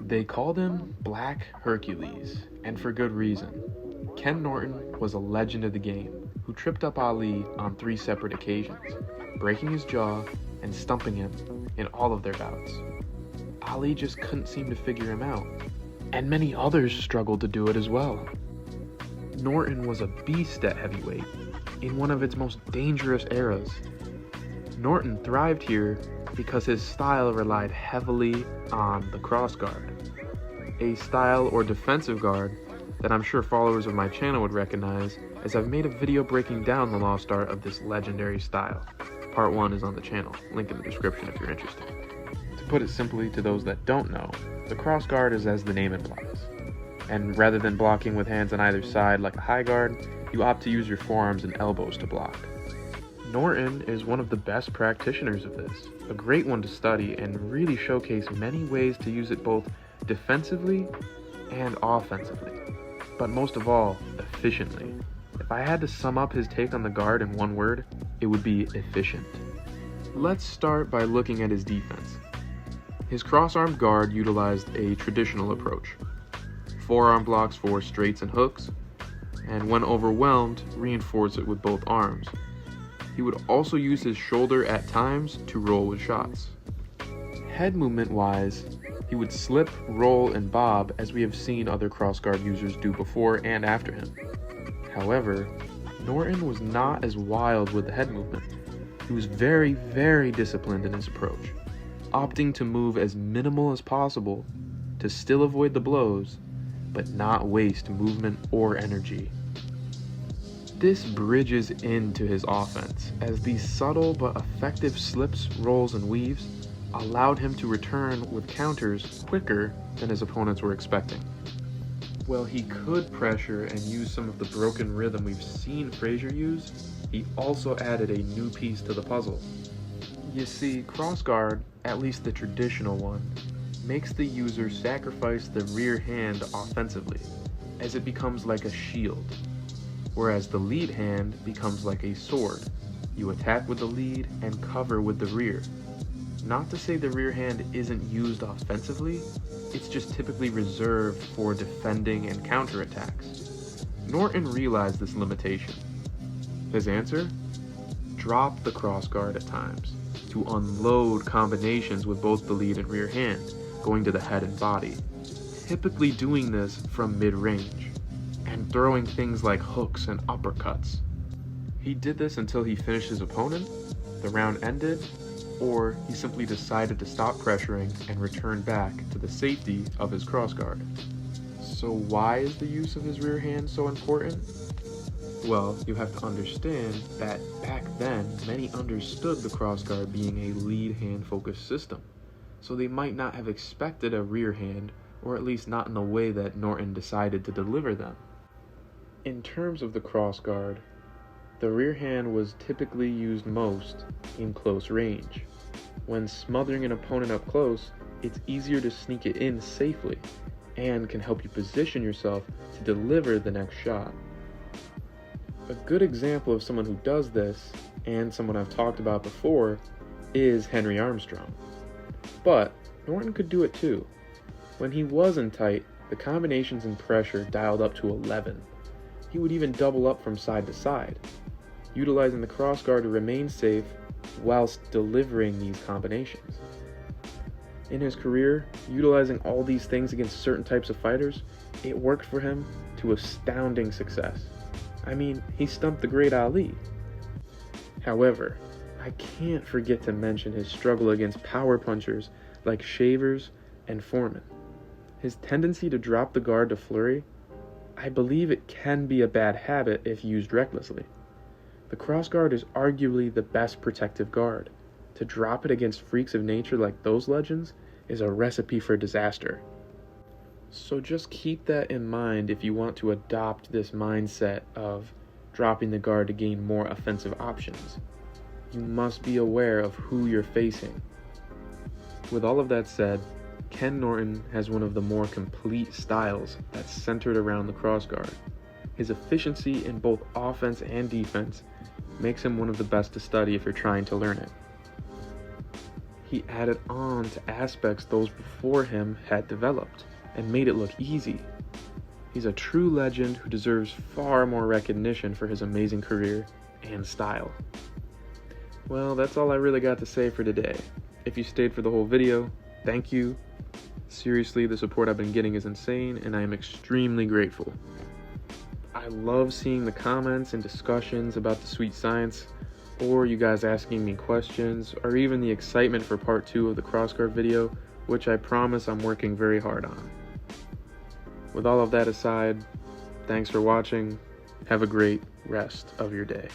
They called him Black Hercules, and for good reason. Ken Norton was a legend of the game who tripped up Ali on 3 separate occasions, breaking his jaw and stumping him in all of their bouts. Ali just couldn't seem to figure him out, and many others struggled to do it as well. Norton was a beast at heavyweight in one of its most dangerous eras. Norton thrived here because his style relied heavily on the crossguard, a style or defensive guard that I'm sure followers of my channel would recognize, as I've made a video breaking down the lost art of this legendary style. Part 1 is on the channel, link in the description if you're interested. To put it simply to those that don't know, the crossguard is as the name implies, and rather than blocking with hands on either side like a high guard, you opt to use your forearms and elbows to block. Norton is one of the best practitioners of this, a great one to study and really showcase many ways to use it both defensively and offensively, but most of all, efficiently. If I had to sum up his take on the guard in one word, it would be efficient. Let's start by looking at his defense. His cross-armed guard utilized a traditional approach. Forearm blocks for straights and hooks, and when overwhelmed, reinforce it with both arms. He would also use his shoulder at times to roll with shots. Head movement wise, he would slip, roll, and bob as we have seen other crossguard users do before and after him. However, Norton was not as wild with the head movement. He was very, very disciplined in his approach, opting to move as minimal as possible to still avoid the blows, but not waste movement or energy. This bridges into his offense, as these subtle but effective slips, rolls, and weaves allowed him to return with counters quicker than his opponents were expecting. While he could pressure and use some of the broken rhythm we've seen Frazier use, he also added a new piece to the puzzle. You see, crossguard, at least the traditional one, makes the user sacrifice the rear hand offensively, as it becomes like a shield, whereas the lead hand becomes like a sword. You attack with the lead and cover with the rear. Not to say the rear hand isn't used offensively, it's just typically reserved for defending and counterattacks. Norton realized this limitation. His answer? Drop the crossguard at times to unload combinations with both the lead and rear hand, going to the head and body, typically doing this from mid-range, and throwing things like hooks and uppercuts. He did this until he finished his opponent, the round ended, or he simply decided to stop pressuring and return back to the safety of his crossguard. So why is the use of his rear hand so important? Well, you have to understand that back then, many understood the crossguard being a lead hand focused system, so they might not have expected a rear hand, or at least not in the way that Norton decided to deliver them. In terms of the crossguard, the rear hand was typically used most in close range. When smothering an opponent up close, it's easier to sneak it in safely and can help you position yourself to deliver the next shot. A good example of someone who does this, and someone I've talked about before, is Henry Armstrong. But Norton could do it too. When he wasn't tight, the combinations and pressure dialed up to 11. He would even double up from side to side, utilizing the crossguard to remain safe whilst delivering these combinations. In his career, utilizing all these things against certain types of fighters, it worked for him to astounding success. I mean, he stumped the great Ali. However, I can't forget to mention his struggle against power punchers like Shavers and Foreman. His tendency to drop the guard to flurry, I believe it can be a bad habit if used recklessly. The crossguard is arguably the best protective guard. To drop it against freaks of nature like those legends is a recipe for disaster. So just keep that in mind if you want to adopt this mindset of dropping the guard to gain more offensive options. You must be aware of who you're facing. With all of that said, Ken Norton has one of the more complete styles that's centered around the crossguard. His efficiency in both offense and defense makes him one of the best to study if you're trying to learn it. He added on to aspects those before him had developed and made it look easy. He's a true legend who deserves far more recognition for his amazing career and style. Well, that's all I really got to say for today. If you stayed for the whole video, thank you. Seriously, the support I've been getting is insane, and I am extremely grateful. I love seeing the comments and discussions about the sweet science, or you guys asking me questions, or even the excitement for part 2 of the Crossguard video, which I promise I'm working very hard on. With all of that aside, thanks for watching. Have a great rest of your day.